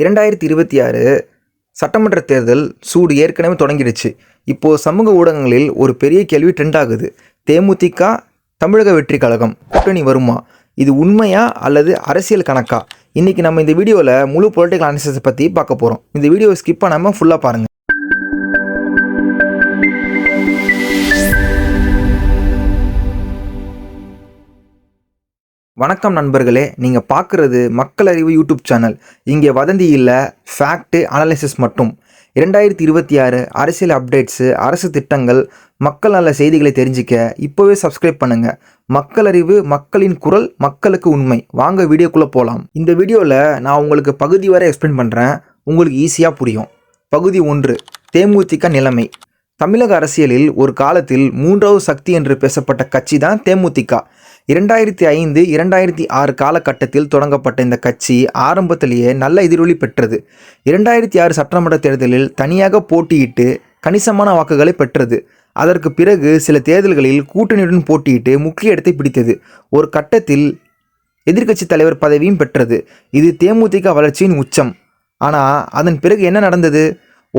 2026 சட்டமன்ற தேர்தல் சூடு ஏற்கனவே தொடங்கிடுச்சு. இப்போது சமூக ஊடகங்களில் ஒரு பெரிய கேள்வி ட்ரெண்ட் ஆகுது. தேமுதிக தமிழக வெற்றி கழகம் கூட்டணி வருமா? இது உண்மையா அல்லது அரசியல் கணக்கா? இன்றைக்கி நம்ம இந்த வீடியோவில் முழு பொலிட்டிக்கல் அனாலிசிஸை பற்றி பார்க்க போகிறோம். இந்த வீடியோவை ஸ்கிப் பண்ணாமல் ஃபுல்லாக பாருங்கள். வணக்கம் நண்பர்களே, நீங்கள் பார்க்குறது மக்கள் அறிவு யூடியூப் சேனல். இங்கே வதந்தி இல்லை, ஃபேக்ட்டு அனாலிசிஸ் மட்டும். 2026 அரசியல் அப்டேட்ஸு, அரசு திட்டங்கள், மக்கள் நல்ல செய்திகளை தெரிஞ்சிக்க இப்போவே சப்ஸ்கிரைப் பண்ணுங்கள். மக்கள் அறிவு, மக்களின் குரல், மக்களுக்கு உண்மை. வாங்க வீடியோக்குள்ளே போகலாம். இந்த வீடியோவில் நான் உங்களுக்கு பகுதி வரை எக்ஸ்பிளைன் பண்ணுறேன், உங்களுக்கு ஈஸியாக புரியும். பகுதி 1, தேமுதிக நிலைமை. தமிழக அரசியலில் ஒரு காலத்தில் 3வது சக்தி என்று பேசப்பட்ட கட்சி தான் தேமுதிக. 2005-2006 காலகட்டத்தில் தொடங்கப்பட்ட இந்த கட்சி ஆரம்பத்திலேயே நல்ல எதிரொலி பெற்றது. 2006 சட்டமன்ற தேர்தலில் தனியாக போட்டியிட்டு கணிசமான வாக்குகளை பெற்றது. அதற்கு பிறகு சில தேர்தல்களில் கூட்டணியுடன் போட்டியிட்டு முக்கிய இடத்தை பிடித்தது. ஒரு கட்டத்தில் எதிர்க்கட்சி தலைவர் பதவியும் பெற்றது. இது தேமுதிக வளர்ச்சியின் உச்சம். ஆனால் அதன் பிறகு என்ன நடந்தது?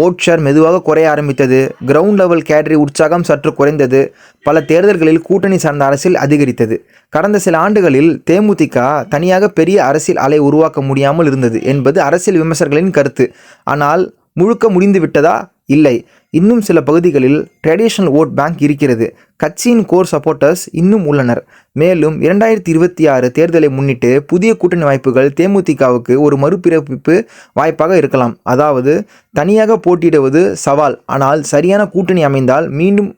ஓட் ஷேர் மெதுவாக குறைய ஆரம்பித்தது. கிரவுண்ட் லெவல் கேடரி உற்சாகம் சற்று குறைந்தது. பல தேர்தல்களில் கூட்டணி சார்ந்த அரசியல் அதிகரித்தது. கடந்த சில ஆண்டுகளில் தேமுதிக தனியாக பெரிய அரசியல் அலை உருவாக்க முடியாமல் இருந்தது என்பது அரசியல் விமர்சகர்களின் கருத்து. ஆனால் முழுக்க முடிந்து விட்டதா? இல்லை. இன்னும் சில பகுதிகளில் ட்ரெடிஷனல் ஓட் பேங்க் இருக்கிறது. கட்சியின் கோர் சப்போர்ட்டர்ஸ் இன்னும் உள்ளனர். மேலும் 2026 தேர்தலை முன்னிட்டு புதிய கூட்டணி வாய்ப்புகள் தேமுதிகவுக்கு ஒரு மறுபிறப்பிப்பு வாய்ப்பாக இருக்கலாம். அதாவது தனியாக போட்டியிடுவது சவால், ஆனால் சரியான கூட்டணி அமைந்தால் மீண்டும்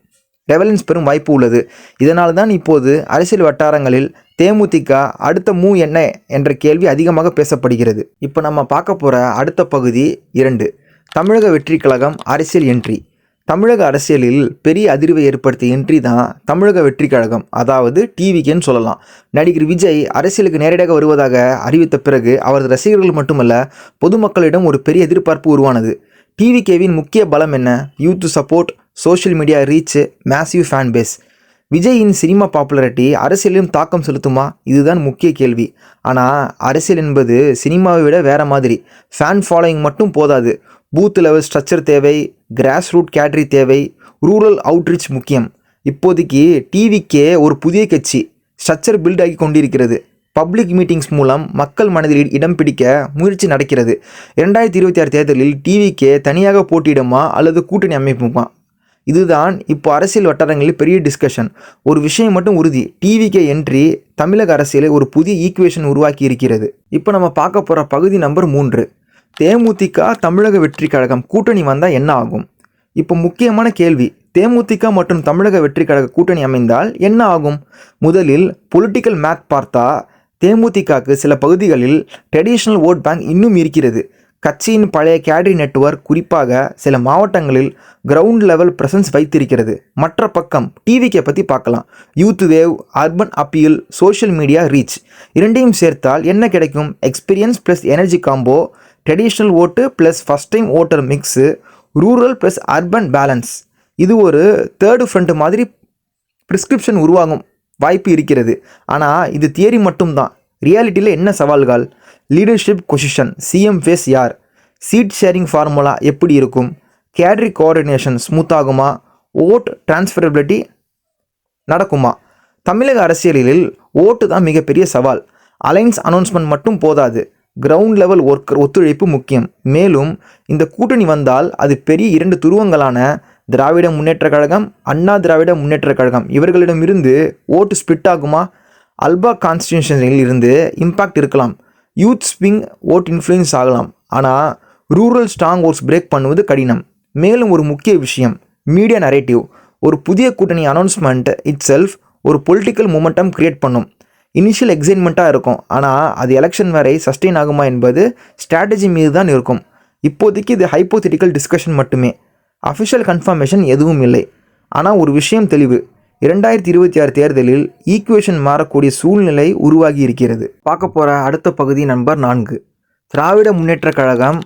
ரெவலன்ஸ் பெறும் வாய்ப்பு உள்ளது. இதனால் தான் இப்போது அரசியல் வட்டாரங்களில் தேமுதிக அடுத்த மூவ் என்ன என்ற கேள்வி அதிகமாக பேசப்படுகிறது. இப்போ நம்ம பார்க்க போகிற அடுத்த பகுதி 2, தமிழக வெற்றி கழகம் அரசியல் என்ட்ரி. தமிழக அரசியலில் பெரிய அதிர்வை ஏற்படுத்திய என்ட்ரி தான் தமிழக வெற்றி கழகம், அதாவது டிவிகேன்னு சொல்லலாம். நடிகர் விஜய் அரசியலுக்கு நேரடியாக வருவதாக அறிவித்த பிறகு அவரது ரசிகர்கள் மட்டுமல்ல, பொதுமக்களிடம் ஒரு பெரிய எதிர்பார்ப்பு உருவானது. டிவிகேவின் முக்கிய பலம் என்ன? Youth support, social media reach, massive fan base. விஜயின் சினிமா பாப்புலாரிட்டி அரசியலிலும் தாக்கம் செலுத்துமா? இதுதான் முக்கிய கேள்வி. ஆனால் அரசியல் என்பது சினிமாவை விட வேற மாதிரி. ஃபேன் ஃபாலோயிங் மட்டும் போதாது. பூத் லெவல் ஸ்ட்ரக்சர் தேவை, கிராஸ் ரூட் கேட்ரி தேவை, ரூரல் அவுட்ரீச் முக்கியம். இப்போதைக்கு டிவிக்கே ஒரு புதிய கட்சி ஸ்ட்ரக்சர் பில்ட் ஆகி கொண்டிருக்கிறது. பப்ளிக் மீட்டிங்ஸ் மூலம் மக்கள் மனதில் இடம் பிடிக்க முயற்சி நடக்கிறது. 2026 தேர்தலில் டிவிக்கே தனியாக போட்டியிடுமா அல்லது கூட்டணி அமைப்புமா? இதுதான் இப்போ அரசியல் வட்டாரங்களில் பெரிய டிஸ்கஷன். ஒரு விஷயம் மட்டும் உறுதி, டிவிகே என்ட்ரி தமிழக அரசியலை ஒரு புதிய ஈக்குவேஷன் உருவாக்கி இருக்கிறது. இப்போ நம்ம பார்க்க போகிற பகுதி நம்பர் 3, தேமுதிக தமிழக வெற்றி கழகம் கூட்டணி வந்தால் என்ன ஆகும்? இப்போ முக்கியமான கேள்வி, தேமுதிக மற்றும் தமிழக வெற்றி கழக கூட்டணி அமைந்தால் என்ன ஆகும்? முதலில் பொலிட்டிக்கல் மேத் பார்த்தா தேமுதிகக்கு சில பகுதிகளில் ட்ரெடிஷ்னல் ஓட் பேங்க் இன்னும் இருக்கிறது. கட்சியின் பழைய கேடரி நெட்வொர்க் குறிப்பாக சில மாவட்டங்களில் கிரவுண்ட் லெவல் பிரசன்ஸ் வைத்திருக்கிறது. மற்ற பக்கம் டிவிகே பற்றி பார்க்கலாம். Youth wave, urban appeal, social media reach, இரண்டையும் சேர்த்தால் என்ன கிடைக்கும்? Experience plus energy combo, traditional vote plus first time voter mix, rural plus urban balance. இது ஒரு தேர்டு ஃப்ரண்ட் மாதிரி ப்ரிஸ்கிரிப்ஷன் உருவாகும் வாய்ப்பு இருக்கிறது. ஆனால் இது தியரி மட்டும்தான். ரியாலிட்டியில் என்ன சவால்கள்? லீடர்ஷிப் பொசிஷன், சிஎம் ஃபேஸ் யார்? சீட் ஷேரிங் ஃபார்முலா எப்படி இருக்கும்? கேட்ரி கோஆர்டினேஷன் ஸ்மூத் ஆகுமா? ஓட் டிரான்ஸ்ஃபரபிலிட்டி நடக்குமா? தமிழக அரசியலில் ஓட்டு தான் மிகப்பெரிய சவால். அலைன்ஸ் அனௌன்ஸ்மெண்ட் மட்டும் போதாது, கிரவுண்ட் லெவல் ஒர்க்கர் ஒத்துழைப்பு முக்கியம். மேலும் இந்த கூட்டணி வந்தால் அது பெரிய 2 துருவங்களான திராவிட முன்னேற்ற கழகம், அண்ணா திராவிட முன்னேற்ற கழகம், இவர்களிடமிருந்து ஓட்டு ஸ்பிட் ஆகுமா? அல்பா கான்ஸ்டிடியூஷனில் இருந்து இம்பாக்ட் இருக்கலாம். யூத் ஸ்விங் ஓட் இன்ஃப்ளூயன்ஸ் ஆகலாம். ஆனால் ரூரல் ஸ்ட்ராங் ஓட்ஸ் பிரேக் பண்ணுவது கடினம். மேலும் ஒரு முக்கிய விஷயம், மீடியா நரேட்டிவ். ஒரு புதிய கூட்டணி அனௌன்ஸ்மெண்ட் இட் செல்ஃப் ஒரு பொலிட்டிக்கல் மூமெண்டம் கிரியேட் பண்ணும். இனிஷியல் எக்ஸைட்மெண்ட்டாக இருக்கும், ஆனால் அது எலெக்ஷன் வரை சஸ்டெயின் ஆகுமா என்பது ஸ்ட்ராட்டஜி மீது தான் இருக்கும். இப்போதைக்கு இது ஹைப்போதெட்டிக்கல் டிஸ்கஷன் மட்டுமே, அஃபிஷியல் கன்ஃபர்மேஷன் எதுவும் இல்லை. ஆனால் ஒரு விஷயம் தெளிவு, 2026 தேர்தலில் ஈக்குவேஷன் மாறக்கூடிய சூழ்நிலை உருவாகி இருக்கிறது. பார்க்க போகிற அடுத்த பகுதி நம்பர் 4, திராவிட முன்னேற்ற கழகம்,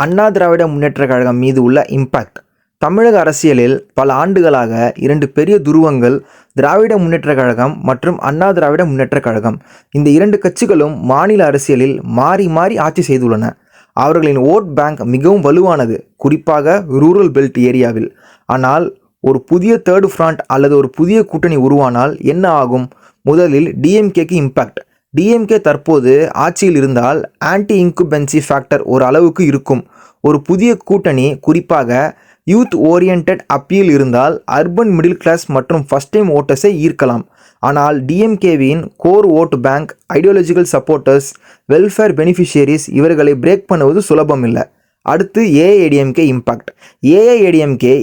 அண்ணா திராவிட முன்னேற்ற கழகம் மீது உள்ள இம்பேக்ட். தமிழக அரசியலில் பல ஆண்டுகளாக 2 பெரிய துருவங்கள், திராவிட முன்னேற்ற கழகம் மற்றும் அண்ணா திராவிட முன்னேற்ற கழகம். இந்த 2 கட்சிகளும் மாநில அரசியலில் மாறி மாறி ஆட்சி செய்துள்ளன. அவர்களின் ஓட் பேங்க் மிகவும் வலுவானது, குறிப்பாக ரூரல் பெல்ட் ஏரியாவில். ஆனால் ஒரு புதிய தேர்ட் ஃப்ரண்ட் அல்லது ஒரு புதிய கூட்டணி உருவானால் என்ன ஆகும்? முதலில் டிஎம்கேக்கு இம்பாக்ட். டிஎம்கே தற்போது ஆட்சியில் இருந்தால் ஆன்டி இன்குபென்சி ஃபேக்டர் ஒரு அளவுக்கு இருக்கும். ஒரு புதிய கூட்டணி, குறிப்பாக யூத் ஓரியன்ட் அப்பீல் இருந்தால் அர்பன் மிடில் கிளாஸ் மற்றும் ஃபர்ஸ்ட் டைம் ஓட்டர்ஸை ஈர்க்கலாம். ஆனால் டிஎம்கேவின் core vote bank, ideological supporters, welfare beneficiaries இவர்களை பிரேக் பண்ணுவது சுலபம் இல்லை. அடுத்து ஏஐஏடிஎம்கே இம்பாக்ட். ஏஐஏடிஎம்கே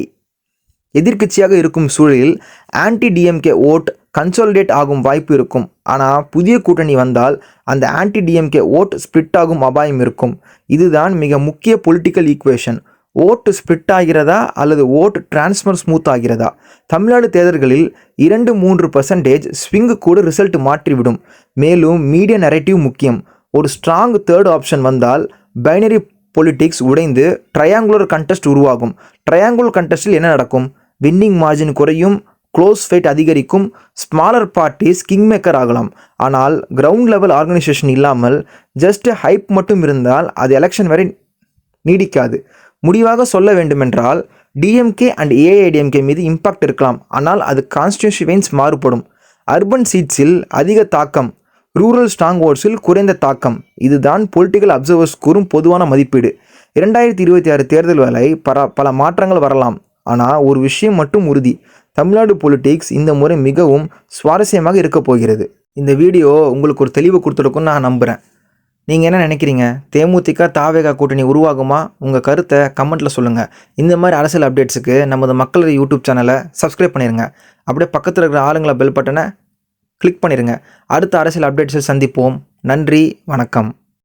எதிர்க்கட்சியாக இருக்கும் சூழலில் ஆன்டி டிஎம்கே ஓட் கன்சாலிடேட் ஆகும் வாய்ப்பு இருக்கும். ஆனால் புதிய கூட்டணி வந்தால் அந்த ஆன்டி டிஎம்கே ஓட் ஸ்பிளிட் ஆகும் அபாயம் இருக்கும். இதுதான் மிக முக்கிய பொலிட்டிக்கல் ஈக்குவேஷன். ஓட்டு ஸ்பிளிட் ஆகிறதா அல்லது ஓட்டு டிரான்ஸ்ஃபர் ஸ்மூத் ஆகிறதா? தமிழ்நாடு தேர்தல்களில் 2-3% ஸ்விங்கு கூட ரிசல்ட் மாற்றிவிடும். மேலும் மீடியா நரேட்டிவ் முக்கியம். ஒரு ஸ்ட்ராங் தேர்ட் ஆப்ஷன் வந்தால் பைனரி பொலிட்டிக்ஸ் உடைந்து ட்ரையாங்குலர் கண்டெஸ்ட் உருவாகும். ட்ரையாங்குலர் கண்டெஸ்டில் என்ன நடக்கும்? வின்னிங் மார்ஜின் குறையும், க்ளோஸ் ஃபைட் அதிகரிக்கும், ஸ்மாலர் பார்ட்டிஸ் கிங் மேக்கர் ஆகலாம். ஆனால் கிரவுண்ட் லெவல் ஆர்கனைசேஷன் இல்லாமல் ஜஸ்ட் ஹைப் மட்டும் இருந்தால் அது எலெக்ஷன் வரை நீடிக்காது. முடிவாக சொல்ல வேண்டுமென்றால் டிஎம்கே அண்ட் ஏஐடிஎம்கே மீது இம்பாக்ட் இருக்கலாம், ஆனால் அது கான்ஸ்டியூன்சி வைஸ் மாறுபடும். அர்பன் சீட்ஸில் அதிக தாக்கம், ரூரல் ஸ்ட்ராங் ஓட்ஸில் குறைந்த தாக்கம். இதுதான் பொலிட்டிக்கல் அப்சர்வர்ஸ் கூறும் பொதுவான மதிப்பீடு. 2026 தேர்தல் வரை பல மாற்றங்கள் வரலாம். ஆனால் ஒரு விஷயம் மட்டும் உறுதி, தமிழ்நாடு பொலிட்டிக்ஸ் இந்த முறை மிகவும் சுவாரஸ்யமாக இருக்க போகிறது. இந்த வீடியோ உங்களுக்கு ஒரு தெளிவு கொடுத்துருக்குன்னு நான் நம்புகிறேன். நீங்கள் என்ன நினைக்கிறீங்க? தேமுதிக தாவேகா கூட்டணி உருவாகுமா? உங்கள் கருத்தை கமெண்ட்டில் சொல்லுங்கள். இந்த மாதிரி அரசியல் அப்டேட்ஸுக்கு நமது மக்களது யூடியூப் சேனலை சப்ஸ்கிரைப் பண்ணிடுங்க. அப்படியே பக்கத்தில் இருக்கிற ஆளுங்களை பெல் பட்டனை கிளிக் பண்ணிடுங்க. அடுத்த அரசியல் அப்டேட்ஸில் சந்திப்போம். நன்றி, வணக்கம்.